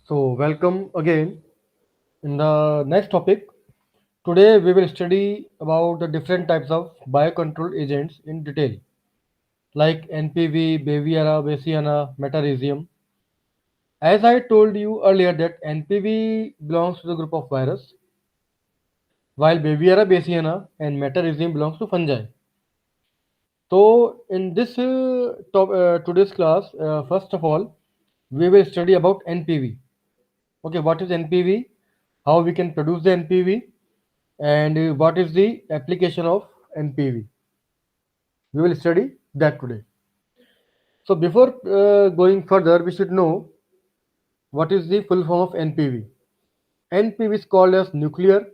So, welcome again. In the next topic, today we will study about the different types of biocontrol agents in detail, like NPV, Baviera, Baciana, Metarhizium. As I told you earlier that NPV belongs to the group of virus, while Baviera, Baciana, and Metarhizium belongs to fungi. So, in this today's class, first of all, we will study about NPV. Okay, what is NPV? How we can produce the NPV? And what is the application of NPV. We will study that today. So before going further, we should know what is the full form of NPV. NPV is called as nuclear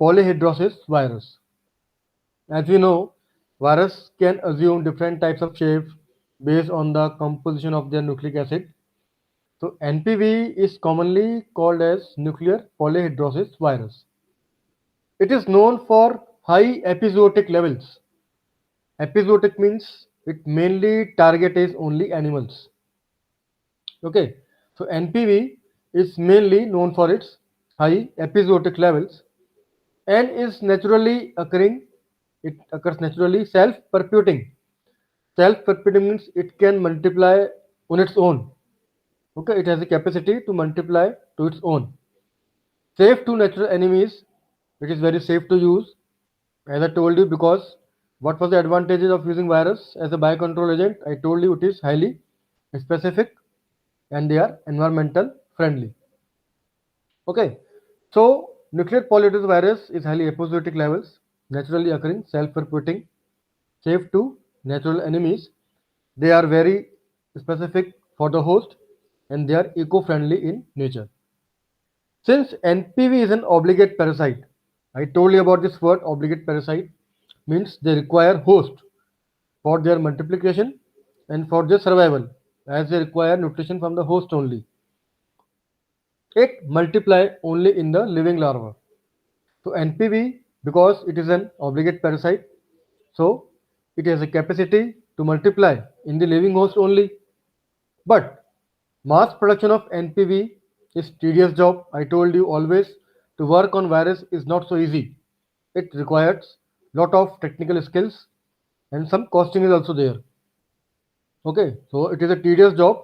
polyhedrosis virus. As we know, virus can assume different types of shapes based on the composition of their nucleic acid. So NPV is commonly called as nuclear polyhedrosis virus. It is known for high epizootic levels. Epizootic means it mainly targets only animals. Okay, so NPV is mainly known for its high epizootic levels and is naturally occurring. It occurs naturally self-perpetuating. Self-perpetuating means it can multiply on its own. Okay, it has a capacity to multiply to its own. Safe to natural enemies. It is very safe to use, as I told you, because what was the advantages of using virus as a biocontrol agent? I told you it is highly specific and they are environmental friendly. Okay, so nuclear polyhedrosis virus is highly epizootic levels, naturally occurring, self-repeating, safe to natural enemies. They are very specific for the host and they are eco-friendly in nature. Since NPV is an obligate parasite, I told you about this word obligate parasite means they require host for their multiplication and for their survival as they require nutrition from the host only. It multiply only in the living larva. So NPV, because it is an obligate parasite, so it has a capacity to multiply in the living host only. But mass production of NPV is tedious job. I told you always to work on virus is not so easy. It requires lot of technical skills and some costing is also there. Okay, so it is a tedious job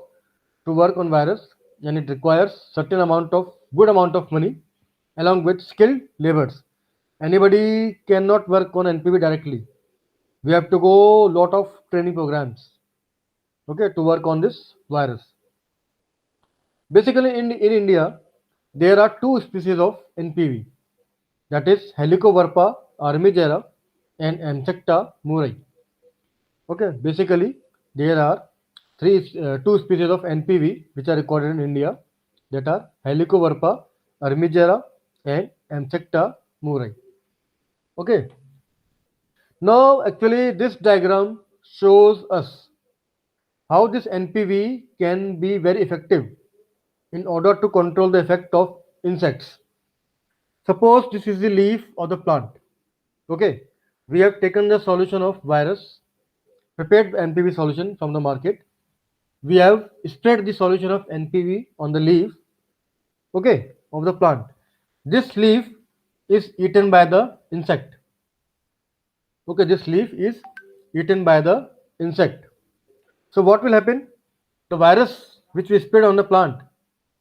to work on virus and it requires certain amount of good amount of money along with skilled laborers. Anybody cannot work on NPV directly. We have to go lot of training programs, okay, to work on this virus. Basically, in India, there are two species of NPV, that is Helicoverpa armigera and Amsecta murray. Okay, basically, there are two species of NPV which are recorded in India, that are Helicoverpa armigera and Amsecta murray. Okay, now actually this diagram shows us how this NPV can be very effective in order to control the effect of insects. Suppose this is the leaf of the plant. Okay, we have taken the solution of virus, prepared NPV solution from the market. We have spread the solution of NPV on the leaf, okay, of the plant. This leaf is eaten by the insect. Okay, this leaf is eaten by the insect. So what will happen? The virus which we spread on the plant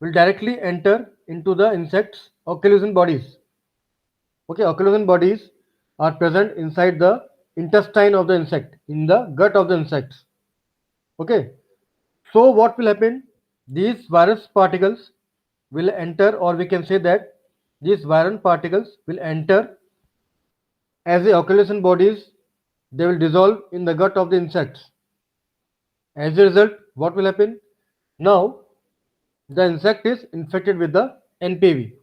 will directly enter into the insect's occlusion bodies. Okay, occlusion bodies are present inside the intestine of the insect, in the gut of the insects. Okay, so what will happen? These virus particles will enter, or we can say that these viral particles will enter as the occlusion bodies, they will dissolve in the gut of the insects. As a result, what will happen? Now, the insect is infected with the NPV.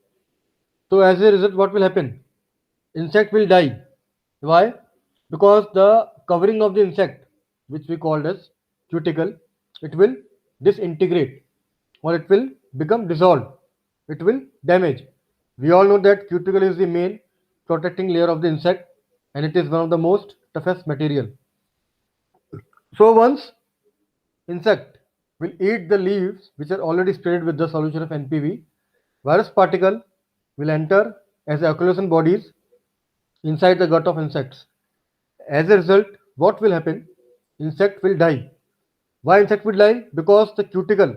So, as a result, what will happen? Insect will die. Why? Because the covering of the insect, which we called as cuticle, it will disintegrate or it will become dissolved. It will damage. We all know that cuticle is the main protecting layer of the insect and it is one of the most toughest material. So once insect will eat the leaves which are already sprayed with the solution of NPV. Virus particle will enter as occultation bodies inside the gut of insects. As a result, what will happen? Insect will die. Why insect will die? Because the cuticle,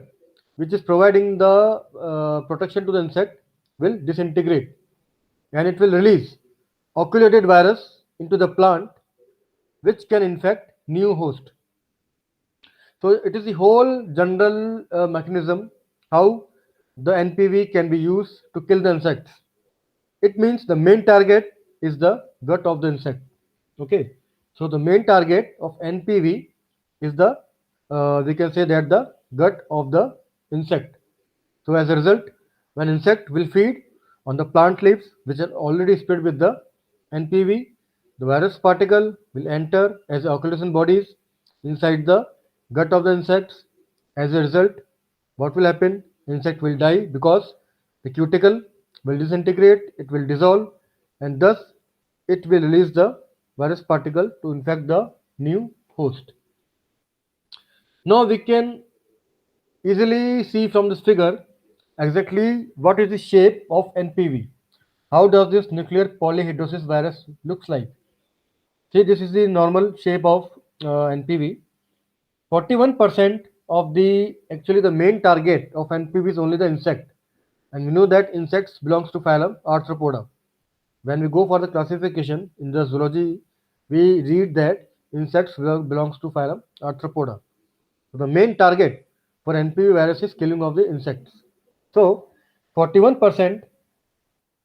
which is providing the protection to the insect, will disintegrate and it will release occultated virus into the plant, which can infect new host. So it is the whole general mechanism how the NPV can be used to kill the insects. It means the main target is the gut of the insect. Okay, so the main target of NPV is the we can say that the gut of the insect. So as a result, when insect will feed on the plant leaves which are already spread with the NPV, the virus particle will enter as occultation bodies inside the gut of the insects. As a result, what will happen? Insect will die because the cuticle will disintegrate, it will dissolve, and thus it will release the virus particle to infect the new host. Now we can easily see from this figure exactly what is the shape of NPV. How does this nuclear polyhedrosis virus looks like? See, this is the normal shape of NPV. 41% of the actually the main target of NPV is only the insect, and we know that insects belongs to phylum Arthropoda. When we go for the classification in the zoology, we read that insects belongs to phylum Arthropoda. So the main target for NPV virus is killing of the insects. So 41%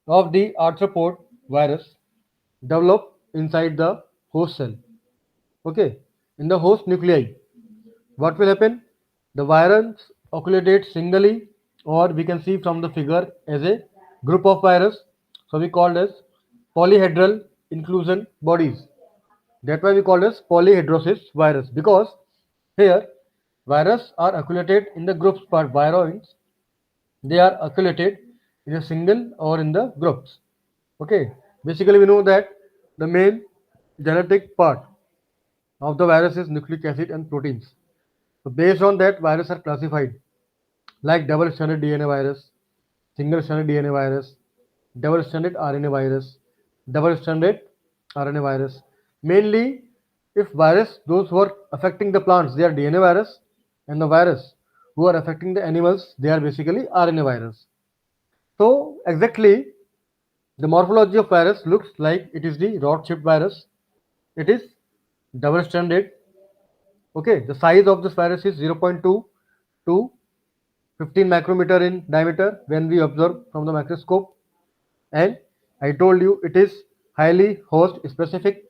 of the arthropod virus develop inside the host cell. Okay, in the host nuclei, what will happen? The virus occludates singly, or we can see from the figure as a group of virus. So we call as polyhedral inclusion bodies. That's why we call as polyhedrosis virus, because here virus are occluded in the groups, but viroids they are occluded in a single or in the groups. Okay, basically we know that the main genetic part of the virus is nucleic acid and proteins. So based on that, viruses are classified like double-stranded DNA virus, single-stranded DNA virus, double-stranded RNA virus, double-stranded RNA virus. Mainly, if virus, those who are affecting the plants, they are DNA virus, and the virus who are affecting the animals, they are basically RNA virus. So exactly, the morphology of virus looks like it is the rod-shaped virus. It is double-stranded. Okay, the size of this virus is 0.2 to 15 micrometer in diameter when we observe from the microscope, and I told you it is highly host specific,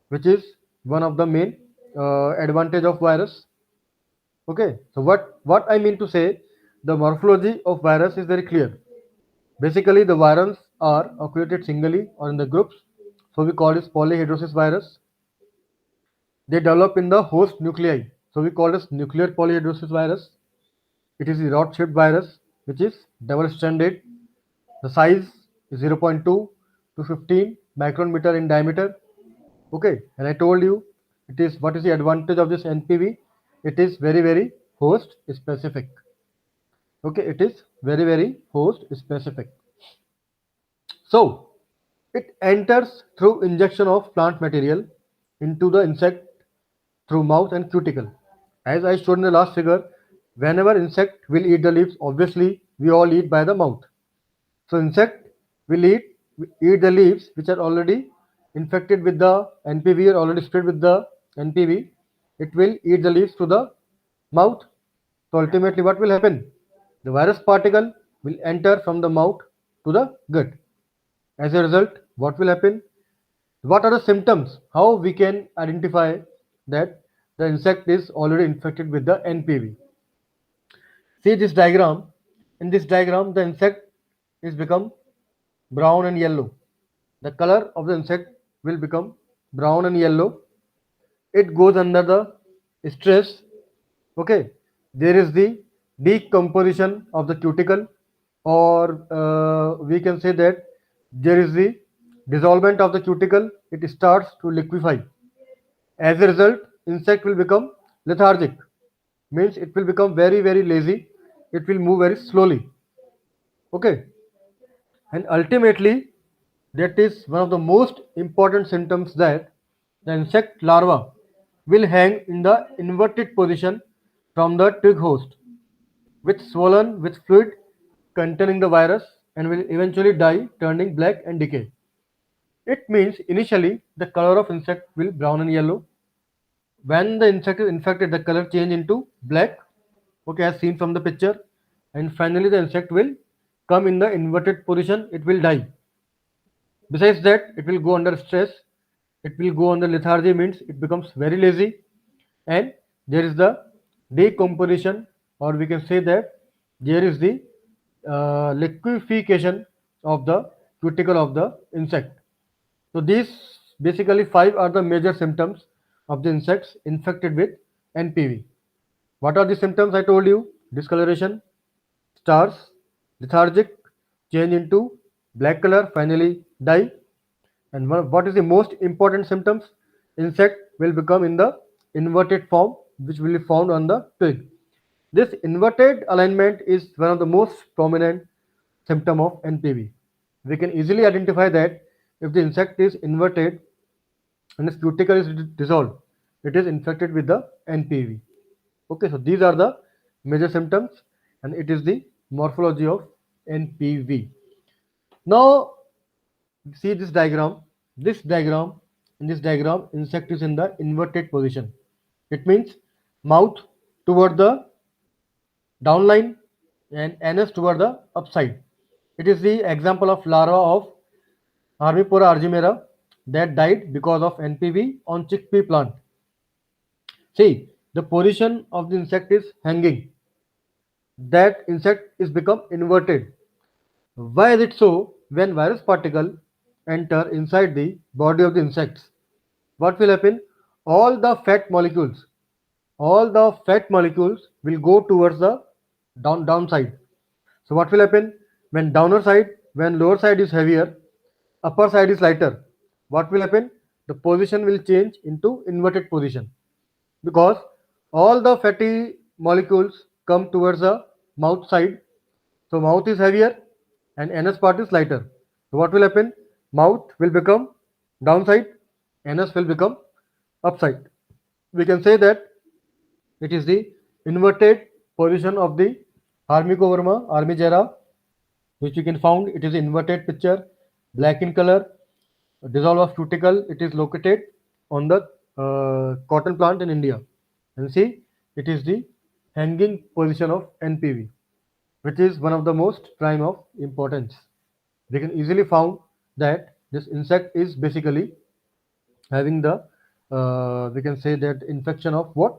which is one of the main advantage of virus. Okay, so what I mean to say, the morphology of virus is very clear. Basically the virus are occluded singly or in the groups, so we call this polyhedrosis virus. They develop in the host nuclei, so we call this nuclear polyhedrosis virus. It is a rod-shaped virus which is double-stranded. The size is 0.2 to 15 micrometer in diameter. Okay, and I told you it is what is the advantage of this NPV? It is very host specific. Okay, it is very host specific. So it enters through injection of plant material into the insect through mouth and cuticle. As I showed in the last figure, whenever insect will eat the leaves, obviously we all eat by the mouth. So insect will eat the leaves which are already infected with the NPV or already spread with the NPV. It will eat the leaves through the mouth. So ultimately what will happen? The virus particle will enter from the mouth to the gut. As a result, what will happen? What are the symptoms? How we can identify that the insect is already infected with the NPV? See this diagram. In this diagram, the insect is become brown and yellow. The color of the insect will become brown and yellow. It goes under the stress. Okay, there is the decomposition of the cuticle, or we can say that there is the dissolvement of the cuticle. It starts to liquefy. As a result, insect will become lethargic. means it will become very very lazy, it will move very slowly. Okay, and ultimately that is one of the most important symptoms, that the insect larva will hang in the inverted position from the twig host, with swollen with fluid containing the virus, and will eventually die, turning black and decay. It means initially the color of insect will brown and yellow. When the insect is infected, the color change into black, okay, as seen from the picture, and finally the insect will come in the inverted position, it will die. Besides that, it will go under stress, it will go under lethargy, means it becomes very lazy, and there is the decomposition, or we can say that there is the liquefaction of the cuticle of the insect. So these basically five are the major symptoms of the insects infected with NPV. What are the symptoms I told you? Discoloration, stars, lethargic, change into black color, finally die. And what is the most important symptoms? Insect will become in the inverted form, which will be found on the twig. This inverted alignment is one of the most prominent symptom of NPV. We can easily identify that if the insect is inverted and its cuticle is dissolved, it is infected with the NPV. Okay, so these are the major symptoms, and it is the morphology of NPV. Now, see this diagram. This diagram, in this diagram, insect is in the inverted position. It means mouth toward the downline and anus toward the upside. It is the example of larva of Armipora argimera that died because of NPV on chickpea plant. See, the position of the insect is hanging. That insect is become inverted. Why is it so? When virus particle enter inside the body of the insects, what will happen? All the fat molecules, all the fat molecules will go towards the downside. So what will happen? When downer side, when lower side is heavier, upper side is lighter. What will happen? The position will change into inverted position, because all the fatty molecules come towards the mouth side. So mouth is heavier and anus part is lighter. So what will happen? Mouth will become downside, anus will become upside. We can say that it is the inverted position of the Harmicoverma armigera, which you can found. It is inverted picture, black in color, dissolve of cuticle. It is located on the cotton plant in India. And see, it is the hanging position of NPV, which is one of the most prime of importance. We can easily found that this insect is basically having the we can say that infection of what?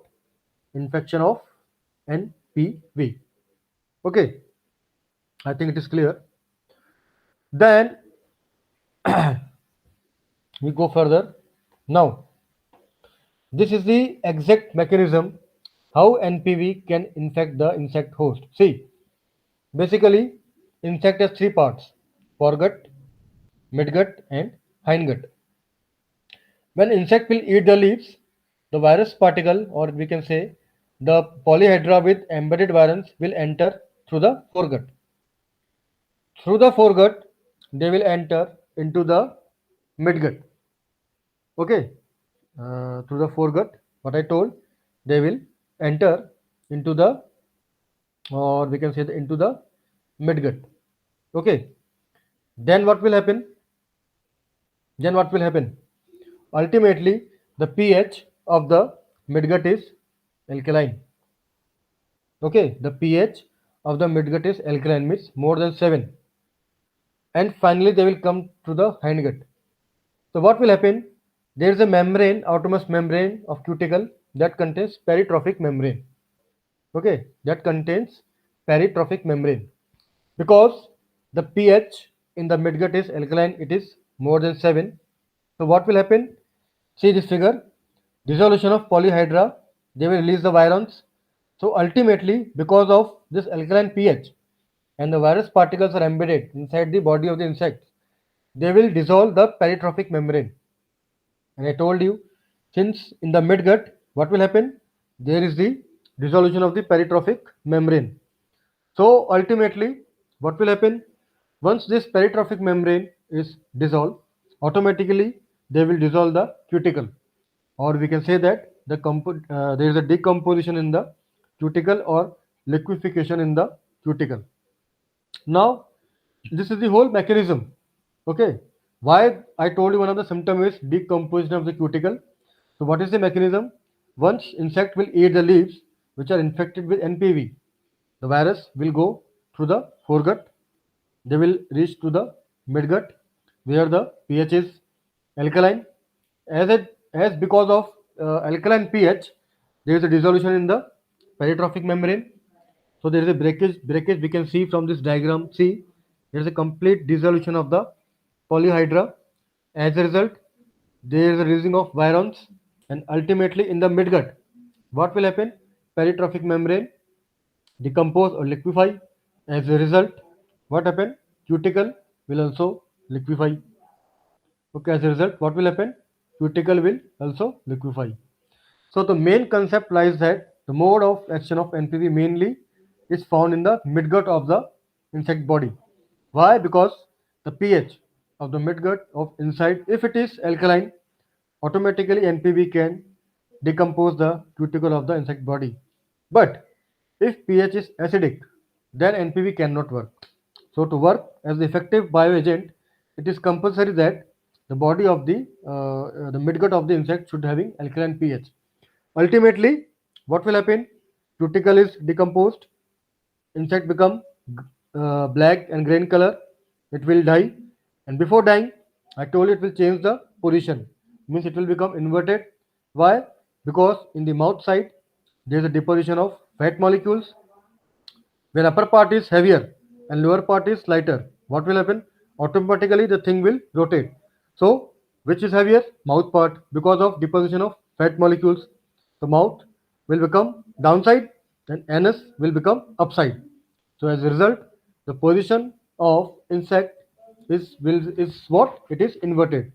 Infection of NPV. Okay, I think it is clear. Then we go further. Now, this is the exact mechanism how NPV can infect the insect host. See, basically, insect has three parts: foregut, midgut, and hindgut. When insect will eat the leaves, the virus particle, or we can say the polyhedra with embedded virus, will enter through the foregut. Through the foregut, they will enter into the midgut. Okay, through the foregut, what I told, they will enter into the, or we can say into the midgut. Okay, then what will happen? Then what will happen? Ultimately, the pH of the midgut is alkaline. Okay, the pH of the midgut is alkaline, means more than 7. And finally, they will come to the hindgut. So what will happen? There is a membrane, outermost membrane of cuticle that contains peritrophic membrane. Okay, that contains peritrophic membrane. Because the pH in the midgut is alkaline, it is more than 7. So what will happen? See this figure. Dissolution of polyhedra, they will release the virons. So ultimately, because of this alkaline pH and the virus particles are embedded inside the body of the insect, they will dissolve the peritrophic membrane. And I told you, since in the midgut, what will happen? There is the dissolution of the peritrophic membrane. So ultimately, what will happen? Once this peritrophic membrane is dissolved, automatically they will dissolve the cuticle, or we can say that there is a decomposition in the cuticle or liquefaction in the cuticle. Now, this is the whole mechanism. Okay, why I told you one of the symptom is decomposition of the cuticle. So, what is the mechanism? Once insect will eat the leaves which are infected with NPV, the virus will go through the foregut. They will reach to the midgut where the pH is alkaline. As because of alkaline pH, there is a dissolution in the peritrophic membrane. So there is a breakage we can see from this diagram. See, there is a complete dissolution of the polyhydra. As a result, there is a releasing of virons, and ultimately in the midgut, what will happen? Peritrophic membrane decompose or liquefy. As a result, what happen? Cuticle will also liquefy. Okay, as a result, what will happen? Cuticle will also liquefy. So the main concept lies that the mode of action of NPV mainly is found in the midgut of the insect body. Why? Because the pH of the midgut of insect, if it is alkaline, automatically NPV can decompose the cuticle of the insect body. But if pH is acidic, then NPV cannot work. So to work as the effective bioagent, it is compulsory that the body of the midgut of the insect should having alkaline pH. Ultimately, what will happen? Cuticle is decomposed, insect become black and green color. It will die, and before dying, I told you it will change the position. Means it will become inverted. Why? Because in the mouth side there is a deposition of fat molecules where upper part is heavier and lower part is lighter. What will happen? Automatically the thing will rotate. So which is heavier? Mouth part, because of deposition of fat molecules. The mouth will become downside and anus will become upside. So as a result, the position of insect is what? It is inverted.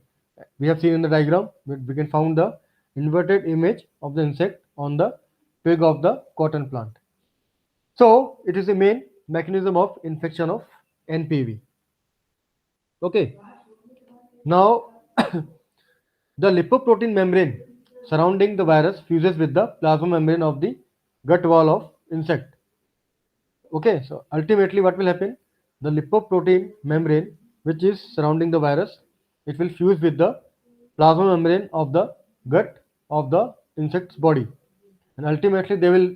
We have seen in the diagram, we can found the inverted image of the insect on the twig of the cotton plant. So it is the main mechanism of infection of NPV. Okay. Now the lipoprotein membrane surrounding the virus fuses with the plasma membrane of the gut wall of insect. Okay. So ultimately, what will happen? The lipoprotein membrane, which is surrounding the virus, it will fuse with the plasma membrane of the gut of the insect's body, and ultimately they will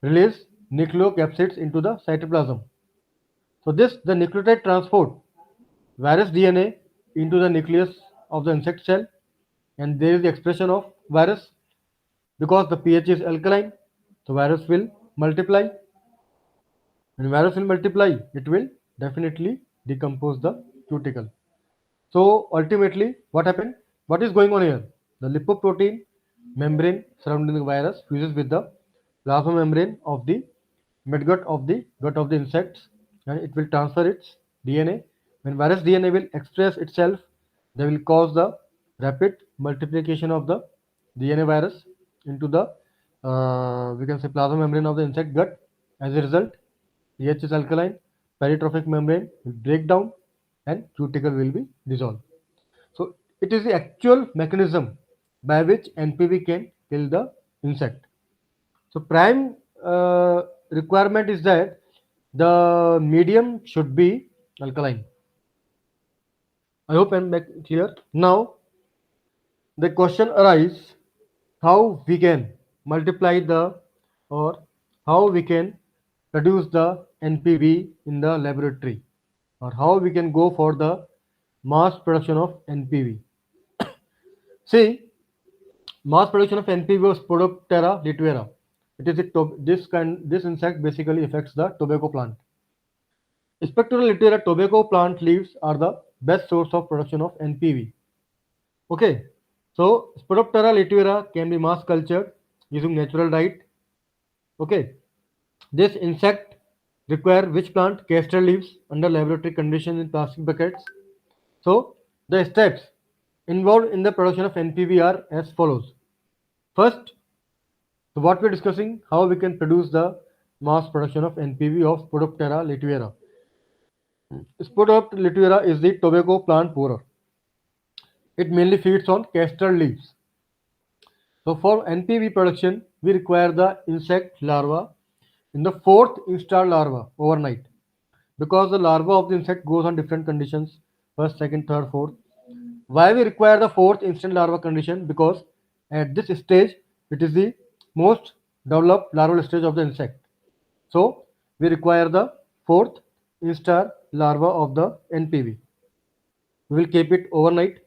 release nucleocapsids into the cytoplasm. So this the nucleotide transport virus DNA into the nucleus of the insect cell, and there is the expression of virus because the pH is alkaline. So virus will multiply. When virus will multiply, it will definitely decompose the cuticle. So ultimately, what happened? What is going on here? The lipoprotein membrane surrounding the virus fuses with the plasma membrane of the midgut of the gut of the insects, and it will transfer its DNA. When virus DNA will express itself, they will cause the rapid multiplication of the DNA virus into the we can say plasma membrane of the insect gut. As a result, pH is alkaline, peritrophic membrane will break down, and cuticle will be dissolved. So it is the actual mechanism by which NPV can kill the insect. So prime requirement is that the medium should be alkaline. I hope I'm clear. Now the question arises how we can multiply the or how we can produce the NPV in the laboratory, or how we can go for the mass production of NPV. See, mass production of NPV was Spodoptera lituera. It is this insect basically affects the tobacco plant. Spectral lituera tobacco plant leaves are the best source of production of NPV. Okay, so Spodoptera lituera can be mass cultured using natural diet. Okay, this insect require which plant? Castor leaves under laboratory conditions in plastic buckets. So the steps involved in the production of NPV are as follows. First, So what we're discussing, how we can produce the mass production of NPV of Spodoptera lativera. Spodoptera lativera is the tobacco plant borer. It mainly feeds on castor leaves. So for NPV production, we require the insect larva in the fourth instar larva overnight, because the larva of the insect goes on different conditions, first, second, third, fourth. Why we require the fourth instant larva condition? Because at this stage it is the most developed larval stage of the insect. So we require the fourth instar larva of the NPV. We will keep it overnight.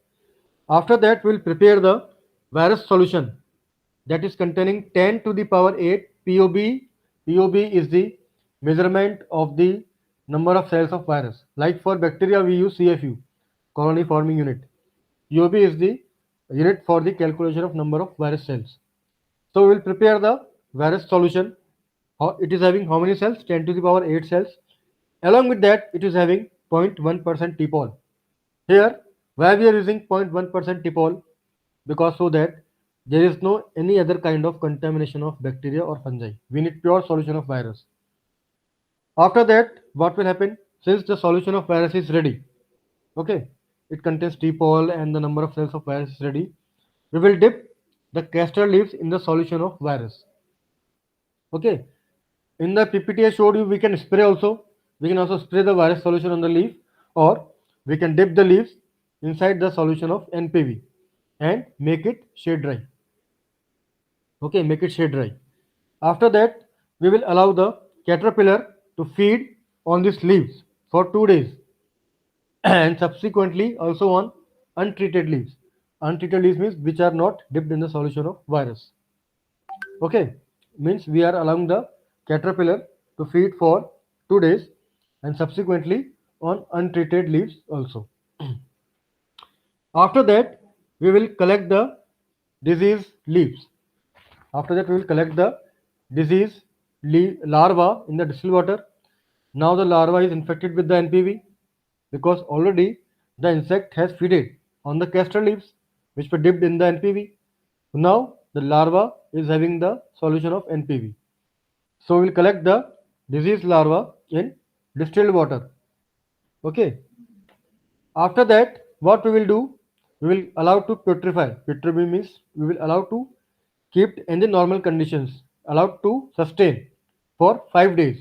After that, we will prepare the virus solution, that is containing 10 to the power 8 POB. POB is the measurement of the number of cells of virus. Like for bacteria, we use CFU, colony forming unit. POB is the unit for the calculation of number of virus cells. So we will prepare the virus solution. It is having how many cells? 10 to the power 8 cells. Along with that, it is having 0.1% TPOL. Here, why we are using 0.1% TPOL? Because so that there is no any other kind of contamination of bacteria or fungi. We need pure solution of virus. After that, what will happen? Since the solution of virus is ready, okay, it contains TPOL and the number of cells of virus is ready. We will dip the castor leaves in the solution of virus. Okay, in the PPT I showed you, we can spray also. We can also spray the virus solution on the leaf, or we can dip the leaves inside the solution of NPV and make it shade dry. Okay, make it shade dry. After that, we will allow the caterpillar to feed on these leaves for 2 days and subsequently also on untreated leaves. Untreated leaves means which are not dipped in the solution of virus. Okay, means we are allowing the caterpillar to feed for 2 days and subsequently on untreated leaves also. After that, we will collect the disease leaves. After that, we will collect the disease larva in the distilled water. Now the larva is infected with the NPV because already the insect has feeded on the castor leaves which were dipped in the NPV. Now the larva is having the solution of NPV. So we will collect the disease larva in distilled water. Okay. After that, what we will do? We will allow to putrefy. Putrefy means we will allow to keep in the normal conditions, allowed to sustain for 5 days.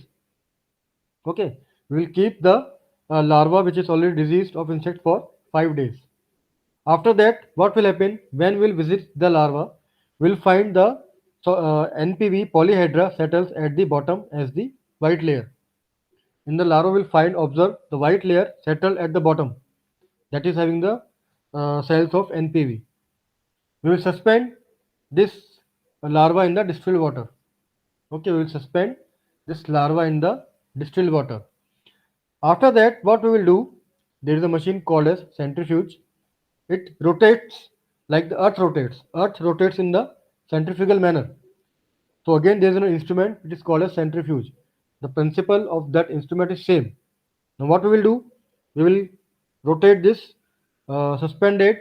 Okay, we will keep the larva which is already diseased of insect for 5 days. After that, what will happen when we will visit the larva? We will find the NPV polyhedra settles at the bottom as the white layer. In the larva, we will find observe the white layer settled at the bottom, that is having the cells of NPV. We will suspend this larva in the distilled water. Okay, we will suspend this larva in the distilled water. After that, what we will do, there is a machine called as centrifuge. It rotates like the earth rotates. Earth rotates in the centrifugal manner. So again, there is an instrument which is called as centrifuge. The principle of that instrument is same. Now what we will do, we will rotate this suspended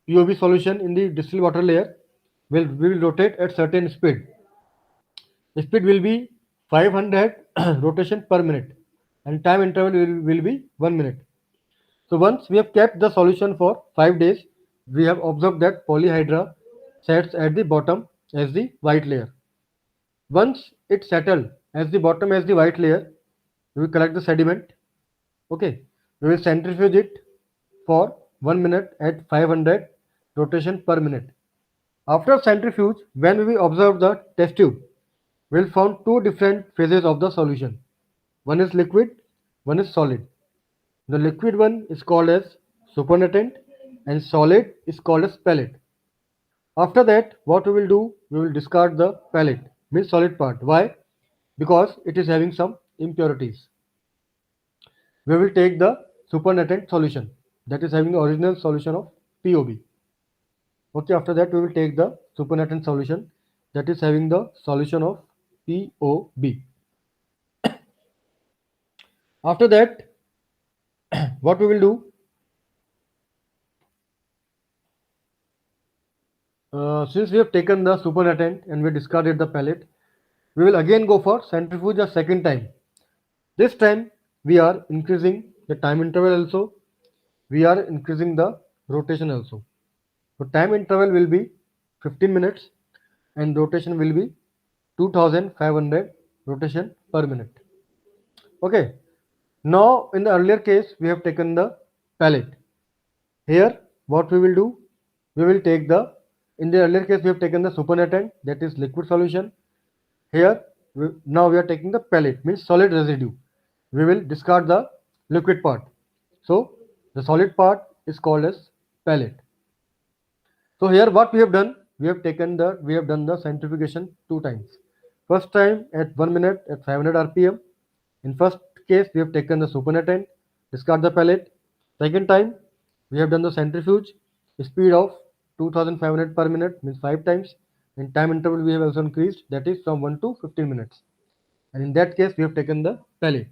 POV solution in the distilled water layer. We will rotate at certain speed. The speed will be 500 rotation per minute and time interval will be 1 minute. So once we have kept the solution for 5 days, we have observed that polyhydra sets at the bottom as the white layer. Once it settled as the bottom as the white layer, we will collect the sediment. Okay, we will centrifuge it for 1 minute at 500 rotation per minute. After centrifuge, when we observe the test tube, we will found two different phases of the solution. One is liquid, one is solid. The liquid one is called as supernatant and solid is called as pellet. After that, what we will do, we will discard the pellet, means solid part. Why? Because it is having some impurities. We will take the supernatant solution, that is having the original solution of POB. Okay, after that we will take the supernatant solution, that is having the solution of POB. After that, what we will do, Since we have taken the supernatant and we discarded the pellet, we will again go for centrifuge a second time. This time we are increasing the time interval also, we are increasing the rotation also. So time interval will be 15 minutes and rotation will be 2500 rotation per minute. Okay. Now in the earlier case we have taken the pellet. Here what we will do, we will take the, in the earlier case we have taken the supernatant, that is liquid solution. Here now we are taking the pellet, means solid residue. We will discard the liquid part. So the solid part is called as pellet. So here what we have done, we have done the centrifugation two times. First time at 1 minute at 500 rpm. In first case we have taken the supernatant, discard the pellet. Second time we have done the centrifuge, speed of 2500 per minute, means 5 times. In time interval we have also increased, that is from 1 to 15 minutes. And in that case we have taken the pellet.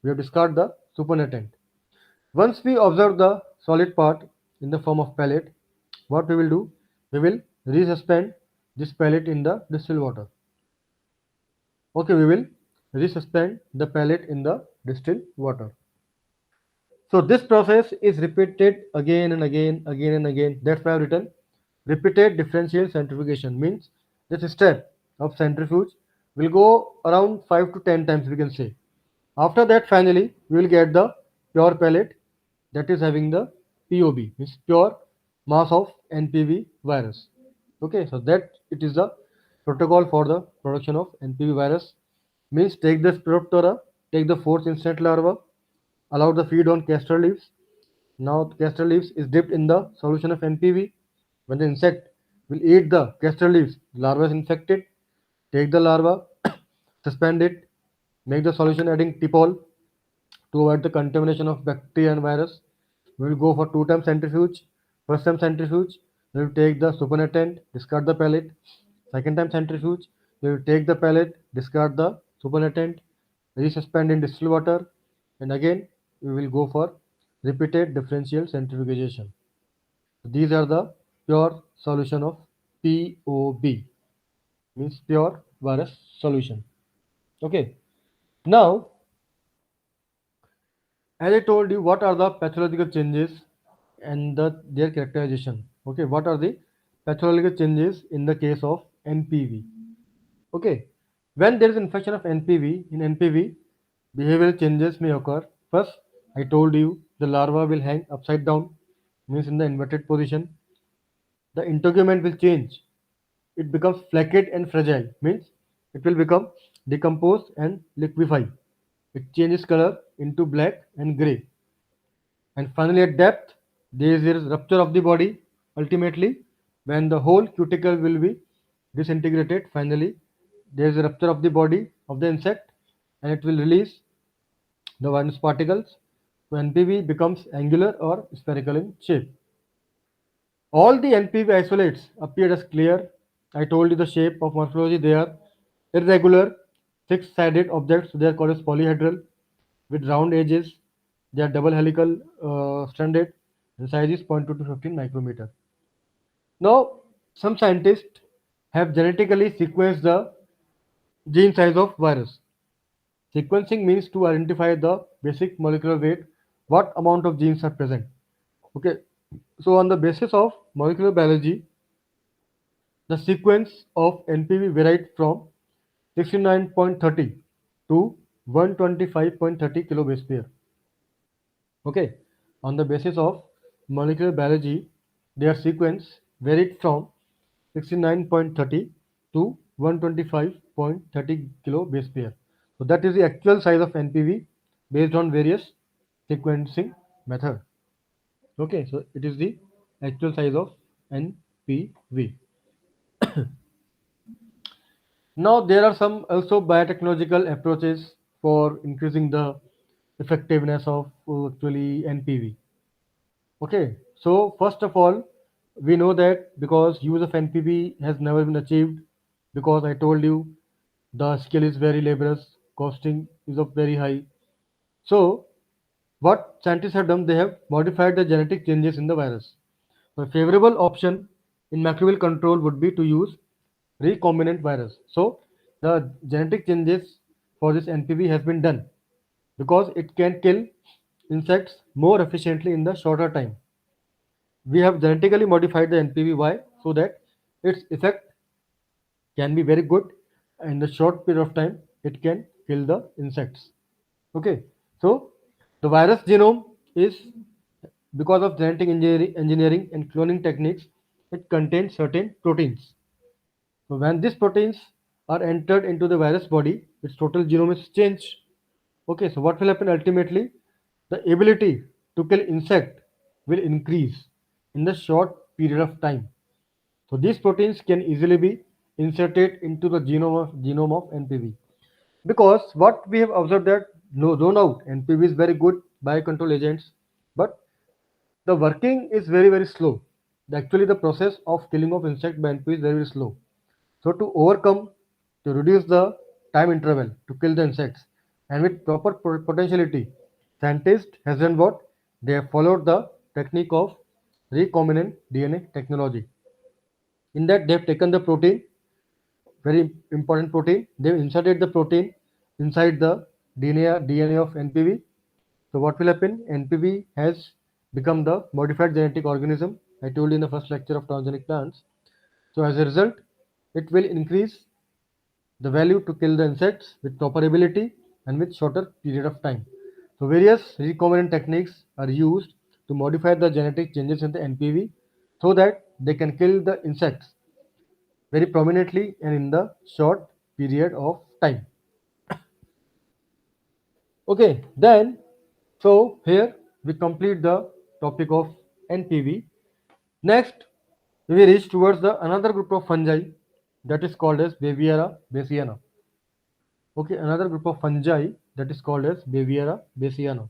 We have discarded the supernatant. Once we observe the solid part in the form of pellet, what we will do? We will resuspend this pellet in the distilled water. Okay, we will resuspend the pellet in the distilled water. So this process is repeated again and again, again and again. That's why I've written repeated differential centrifugation, means this step of centrifuge will go around 5 to 10 times, we can say. After that, finally, we will get the pure pellet, that is having the POB, means pure mass of NPV virus. Okay, so that it is the protocol for the production of NPV virus. Means take the Spiroptera, take the fourth instant larva, allow the feed on castor leaves. Now castor leaves is dipped in the solution of NPV. When the insect will eat the castor leaves, the larva is infected. Take the larva, suspend it, make the solution adding Tipol to avoid the contamination of bacteria and virus. We will go for two times centrifuge. First time centrifuge, we will take the supernatant, discard the pellet. Second time centrifuge, we will take the pellet, discard the supernatant, resuspend in distilled water, and again we will go for repeated differential centrifugation. These are the pure solution of POB, means pure virus solution. Okay. Now, as I told you, what are the pathological changes and their characterization? Okay, what are the pathological changes in the case of NPV? Okay, when there is infection of NPV, in NPV, behavioral changes may occur. First, I told you the larva will hang upside down, means in the inverted position. The integument will change. It becomes flaccid and fragile, means it will become decomposed and liquefy. It changes color into black and gray. And finally, at depth, there is rupture of the body. Ultimately, when the whole cuticle will be disintegrated, finally, there is a rupture of the body of the insect and it will release the virus particles. So NPV becomes angular or spherical in shape. All the NPV isolates appear as clear. I told you the shape of morphology. They are irregular, six-sided objects. They are called as polyhedral with round edges. They are double helical stranded and size is 0.2 to 15 micrometer. Now, some scientists have genetically sequenced the gene size of virus. Sequencing means to identify the basic molecular weight, what amount of genes are present. Okay, so on the basis of molecular biology, the sequence of NPV varied from 69.30 to 125.30 kilobase pair. Okay, on the basis of molecular biology, their sequence varied from 69.30 to 125.30 kilo base pair. So that is the actual size of NPV based on various sequencing method. Okay, so it is the actual size of NPV. Now there are some also biotechnological approaches for increasing the effectiveness of actually NPV. Okay, so first of all, we know that because use of NPV has never been achieved because I told you the scale is very laborious, costing is of very high. So what scientists have done, they have modified the genetic changes in the virus. So a favorable option in microbial control would be to use recombinant virus. So the genetic changes for this NPV has been done because it can kill insects more efficiently in the shorter time. We have genetically modified the NPVY so that its effect can be very good. In the short period of time, it can kill the insects. Okay, so the virus genome is, because of genetic engineering and cloning techniques, it contains certain proteins. So when these proteins are entered into the virus body, its total genome is changed. Okay, so what will happen ultimately? The ability to kill insect will increase in the short period of time. So these proteins can easily be inserted into the genome of NPV. Because what we have observed that no doubt NPV is very good biocontrol agents, but the working is very slow. Actually, the process of killing of insect by NPV is very slow. So to overcome, to reduce the time interval to kill the insects, and with proper potentiality, scientists has done what? They have followed the technique of recombinant DNA technology. In that, they have taken the protein, very important protein. They have inserted the protein inside the DNA of NPV. So what will happen? NPV has become the modified genetic organism. I told you in the first lecture of transgenic plants. So as a result, it will increase the value to kill the insects with proper ability and with shorter period of time. So various recombinant techniques are used to modify the genetic changes in the NPV so that they can kill the insects very prominently and in the short period of time. Okay, then so here we complete the topic of NPV. Next, we reach towards the another group of fungi that is called as Baviera bassiana. Okay, another group of fungi that is called as Baviera bassiana.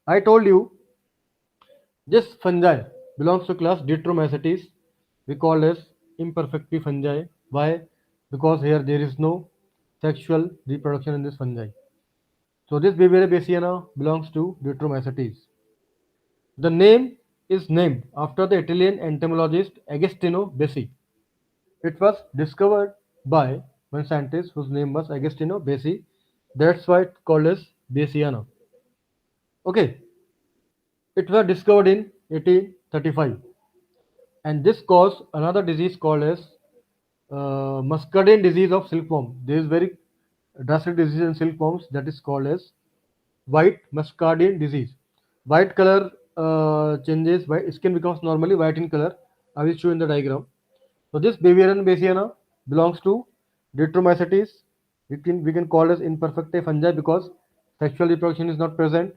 I told you this fungi belongs to class Ditromycetes. We call as imperfectly fungi. Why? Because here there is no sexual reproduction in this fungi. So this Baviera bassiana belongs to Ditromycetes. The name is named after the Italian entomologist Agostino Bessi. It was discovered by one scientist whose name was Agostino Bessi. That's why it's called as Bassiana. Okay, it was discovered in 1835, and this caused another disease called as muscardine disease of silkworm. There is very drastic disease in silkworms that is called as white muscardine disease. White color changes, white skin becomes normally white in color. I will show in the diagram. So this Bavarian bassiana belongs to Ditromycetes. We can call as imperfect fungi because sexual reproduction is not present.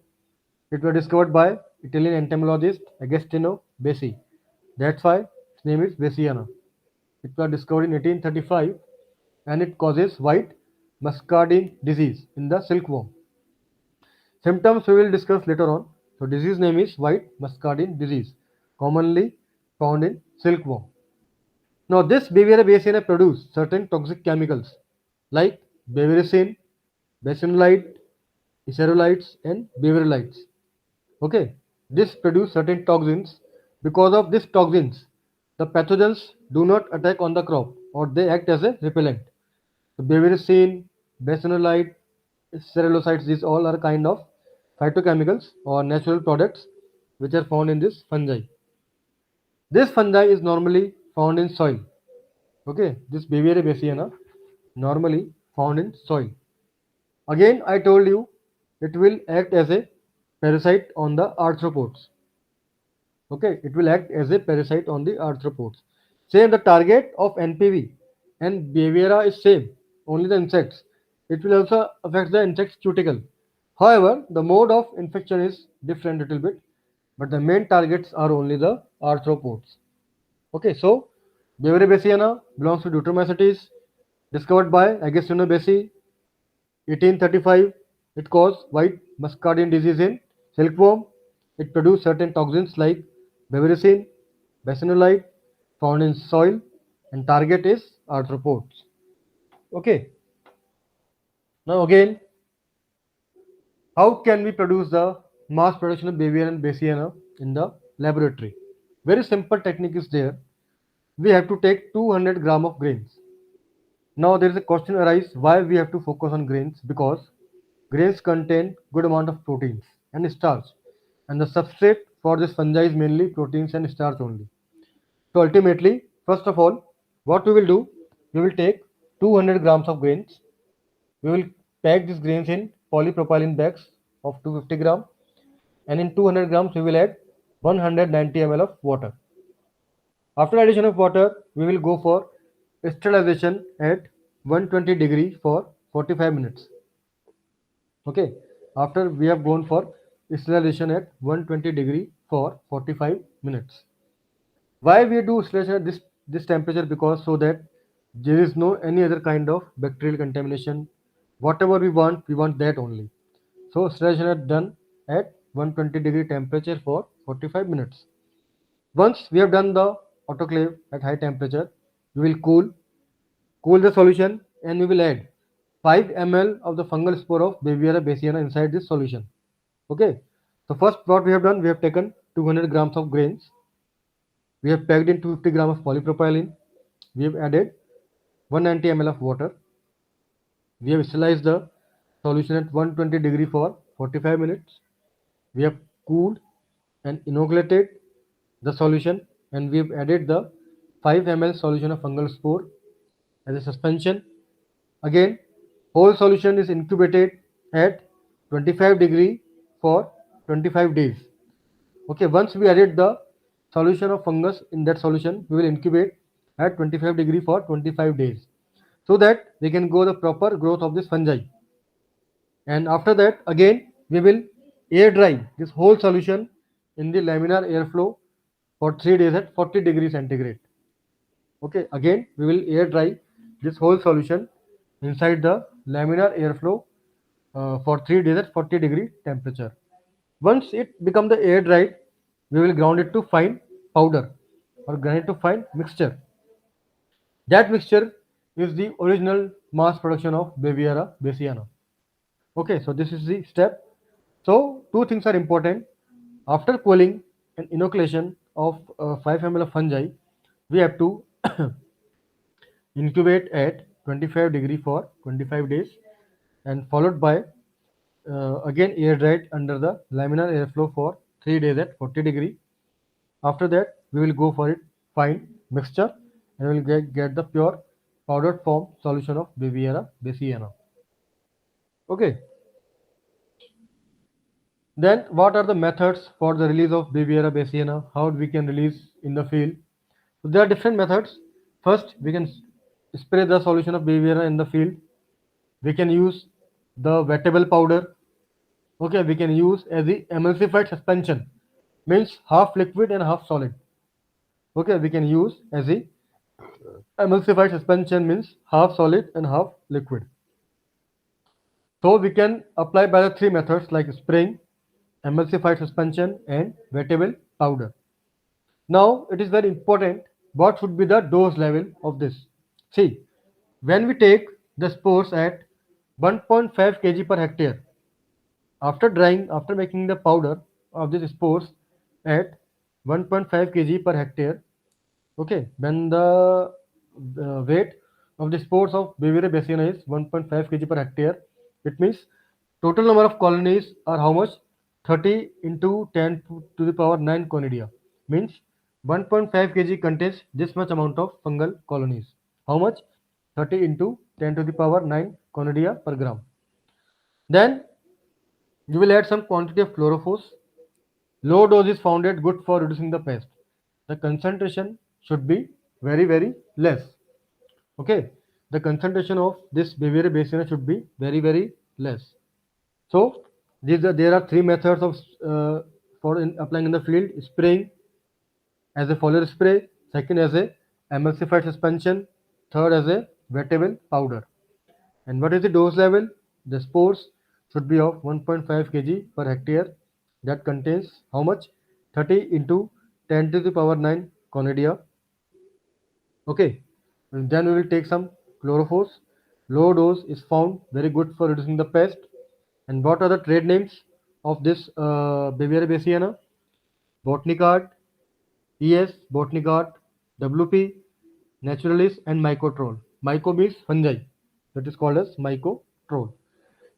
It was discovered by Italian entomologist Agostino Bessi. That's why its name is Bassiana. It was discovered in 1835 and it causes white muscardine disease in the silkworm. Symptoms we will discuss later on. So disease name is white muscardine disease, commonly found in silkworm. Now this Baviera bassiana produce certain toxic chemicals like baviricin, basinolide, icerolites and baverolites. Okay, this produce certain toxins. Because of these toxins, the pathogens do not attack on the crop or they act as a repellent. The baviricin, basinolide, cerulosites, these all are kind of phytochemicals or natural products which are found in this fungi. This fungi is normally found in soil. Okay, this Baviera bassiana normally found in soil. Again, I told you it will act as a parasite on the arthropods. Okay, it will act as a parasite on the arthropods. Same the target of NPV and Baviera is same, only the insects. It will also affect the insect's cuticle. However, the mode of infection is different little bit, but the main targets are only the arthropods. Okay, so Baviera bassiana belongs to Ditromycetes, discovered by Agostino Bessi, 1835. It caused white muscardine disease in silkworm. It produced certain toxins like baviricin, basinolide, found in soil, and target is arthropods. Okay. Now again, how can we produce the mass production of Bavarian bassiana in the laboratory? Very simple technique is there. We have to take 200 gram of grains. Now there is a question arise why we have to focus on grains, because grains contain good amount of proteins and starch, and the substrate for this fungi is mainly proteins and starch only. So ultimately, first of all, what we will do, we will take 200 grams of grains. We will pack these grains in polypropylene bags of 250 gram, and in 200 grams we will add 190 ml of water. After addition of water, we will go for sterilization at 120 degree for 45 minutes. Okay. After we have gone for sterilization at 120 degree for 45 minutes. Why we do sterilization at this temperature? Because so that there is no any other kind of bacterial contamination. Whatever we want that only. So sterilization is done at 120 degree temperature for 45 minutes. Once we have done the autoclave at high temperature, we will cool the solution, and we will add 5 ml of the fungal spore of Baviera bassiana inside this solution. Okay. So first what we have done, we have taken 200 grams of grains. We have packed in 250 grams of polypropylene. We have added 190 ml of water. We have sterilized the solution at 120 degree for 45 minutes. We have cooled and inoculated the solution, and we have added the 5 ml solution of fungal spore as a suspension. Again, whole solution is incubated at 25 degree for 25 days. Okay, once we added the solution of fungus in that solution, we will incubate at 25 degree for 25 days, so that we can go the proper growth of this fungi. And after that, again we will air dry this whole solution in the laminar airflow for 3 days at 40 degrees centigrade. Okay, again we will air dry this whole solution inside the laminar airflow for 3 days at 40 degree temperature. Once it become the air dried, we will ground it to fine powder or grind it to fine mixture. That mixture is the original mass production of Baviera bassiana. Okay, so this is the step. So two things are important. After cooling and inoculation of 5 ml of fungi, we have to incubate at 25 degree for 25 days, and followed by again air dried under the laminar airflow for 3 days at 40 degree. After that, we will go for it fine mixture, and we will get the pure powdered form solution of Baviera bassiana. Okay. Then what are the methods for the release of Baviera bassiana? How we can release in the field? So there are different methods. First, we can spray the solution of Baviera in the field. We can use the wettable powder. Okay, we can use as the emulsified suspension, means half liquid and half solid. Okay, we can use as the emulsified suspension, means half solid and half liquid. So we can apply by the three methods like spraying, emulsified suspension and wettable powder. Now it is very important what should be the dose level of this. See, when we take the spores at 1.5 kg per hectare, after drying, after making the powder of these spores at 1.5 kg per hectare, okay, when the weight of the spores of Baviera bassiana is 1.5 kg per hectare, it means total number of colonies are how much? 30 into 10 to the power 9 conidia. Means 1.5 kg contains this much amount of fungal colonies. How much? 30 into 10 to the power 9 conidia per gram. Then you will add some quantity of chlorophos. Low dose is founded good for reducing the pest. The concentration should be very less. Okay, the concentration of this Baviera bassiana should be very less. So there are three methods of for applying in the field: spraying as a foliar spray, second as a emulsified suspension, third as a wettable powder. And what is the dose level? The spores should be of 1.5 kg per hectare. That contains how much? 30 into 10 to the power 9 conidia. Okay, and then we will take some chlorophos. Low dose is found very good for reducing the pest. And what are the trade names of this Baviera bassiana? Botanicard, ES, Botanicat, WP, Naturalis, and Mycotrol. Myco means fungi. That is called as Mycotrol.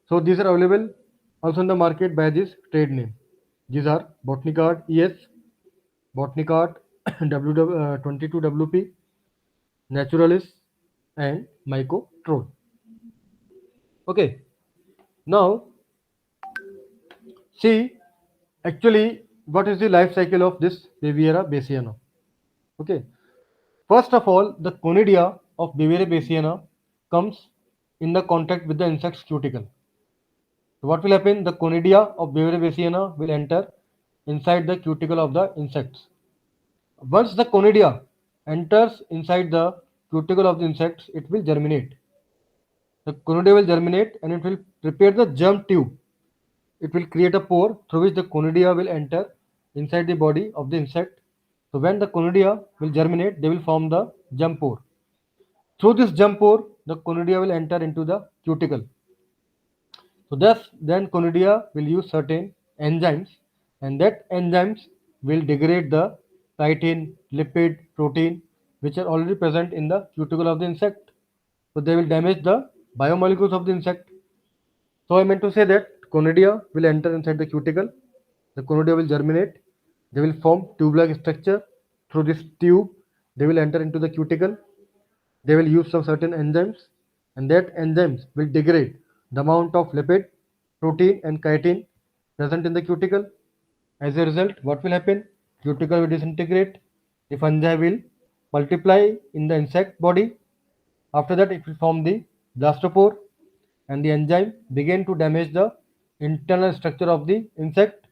So these are available also in the market by this trade name. These are Botanicat ES, Botanicat 22WP, Naturalis, and Mycotrol. Okay, now see actually what is the life cycle of this Beviera bassiana. Okay, first of all, the conidia of Beviera bassiana comes in the contact with the insect's cuticle. So what will happen? The conidia of Beviera bassiana will enter inside the cuticle of the insects. Once the conidia enters inside the cuticle of the insects, it will germinate. The conidia will germinate and it will prepare the germ tube. It will create a pore through which the conidia will enter inside the body of the insect. So when the conidia will germinate, they will form the germ pore. Through this germ pore, the conidia will enter into the cuticle. So thus, then conidia will use certain enzymes, and that enzymes will degrade the chitin, lipid, protein, which are already present in the cuticle of the insect. So they will damage the biomolecules of the insect. So I meant to say that conidia will enter inside the cuticle. The conidia will germinate. They will form tube-like structure. Through this tube, they will enter into the cuticle. They will use some certain enzymes, and that enzymes will degrade the amount of lipid, protein, and chitin present in the cuticle. As a result, what will happen? Cuticle will disintegrate. The fungi will multiply in the insect body. After that, it will form the blastopore, and the enzyme begin to damage the internal structure of the insect,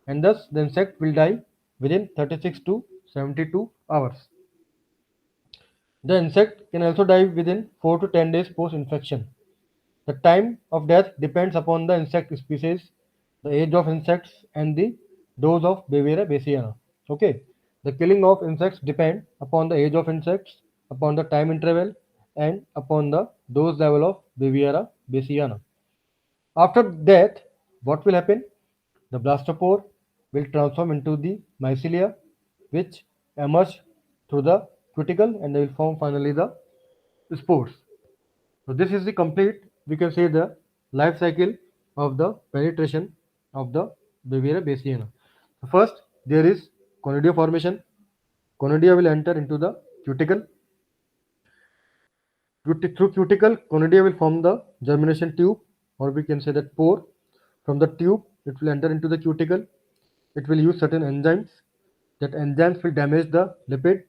and thus the insect will die within 36 to 72 hours. The insect can also die within 4 to 10 days post infection. The time of death depends upon the insect species, the age of insects, and the dose of Beviera bassiana. Okay, the killing of insects depend upon the age of insects, upon the time interval, and upon the dose level of Beviera bassiana. After death, what will happen? The blastopore will transform into the mycelia, which emerge through the cuticle, and they will form finally the spores. So this is the complete, we can say, the life cycle of the penetration of the Beviera bassiana. So first, there is conidia formation. Conidia will enter into the cuticle. Through cuticle, conidia will form the germination tube, or we can say that pore. From the tube, it will enter into the cuticle. It will use certain enzymes. That enzymes will damage the lipid,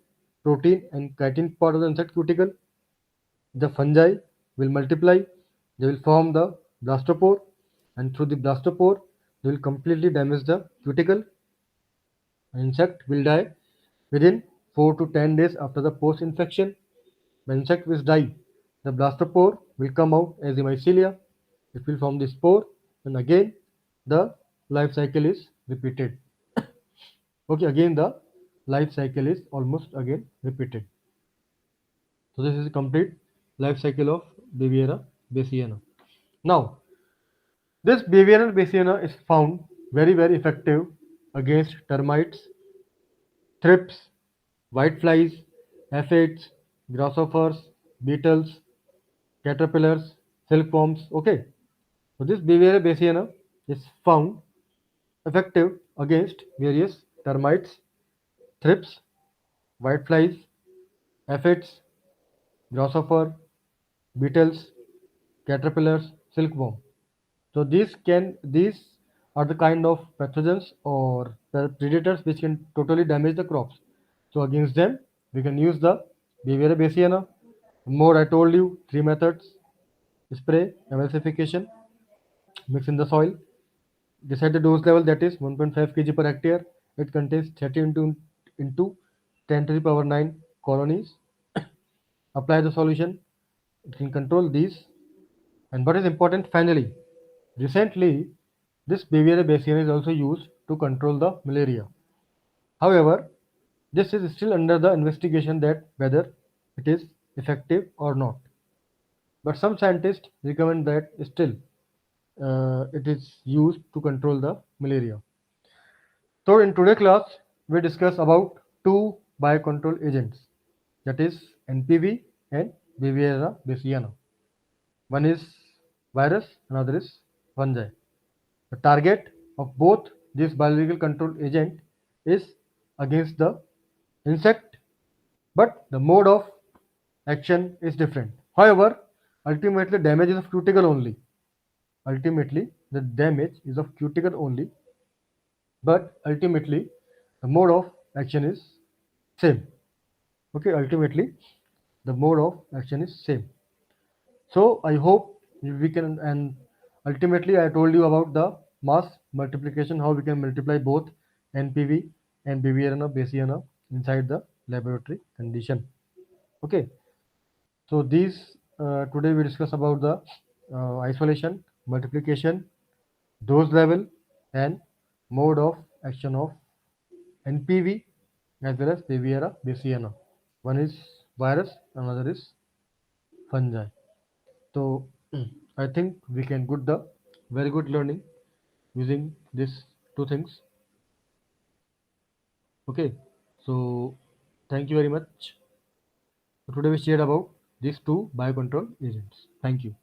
protein, and chitin part of the insect cuticle. The fungi will multiply. They will form the blastopore, and through the blastopore, they will completely damage the cuticle. An insect will die within 4 to 10 days after the post infection. When insect will die, the blastopore will come out as the mycelia. It will form the spore, and again the life cycle is repeated. Okay, again the life cycle is almost again repeated. So this is a complete life cycle of Beviera bassiana. Now, this Bavarian Bassiana is found very effective against termites, thrips, whiteflies, aphids, grasshoppers, beetles, caterpillars, silkworms. Okay, so this Bavarian Bassiana is found effective against various termites, thrips, whiteflies, aphids, grasshopper, beetles, caterpillars, silkworm. So these are the kind of pathogens or predators which can totally damage the crops. So against them, we can use the Beviera bassiana. More I told you, three methods: spray, emulsification, mix in the soil, decide the dose level, that is 1.5 kg per hectare. It contains 30 into 10 to the power 9 colonies. Apply the solution. It can control these. And what is important finally, recently this Beviera bassiana is also used to control the malaria. However, this is still under the investigation that whether it is effective or not. But some scientists recommend that still it is used to control the malaria. So in today's class, we discuss about two biocontrol agents, that is NPV and Viviana baciana. One is virus, another is fungi. The target of both these biological control agent is against the insect, but the mode of action is different. However, ultimately damage is of cuticle only. Ultimately, the damage is of cuticle only, but ultimately the mode of action is same. Okay, ultimately the mode of action is same. So I hope we can, and ultimately I told you about the mass multiplication, how we can multiply both NPV and Viviana baciana inside the laboratory condition. Okay, so these today we discuss about the isolation, multiplication, dose level, and mode of action of NPV as well as Viviana baciana. One is virus, another is fungi. So I think we can good the very good learning using these two things. Okay. So thank you very much. So today we shared about these two biocontrol agents. Thank you.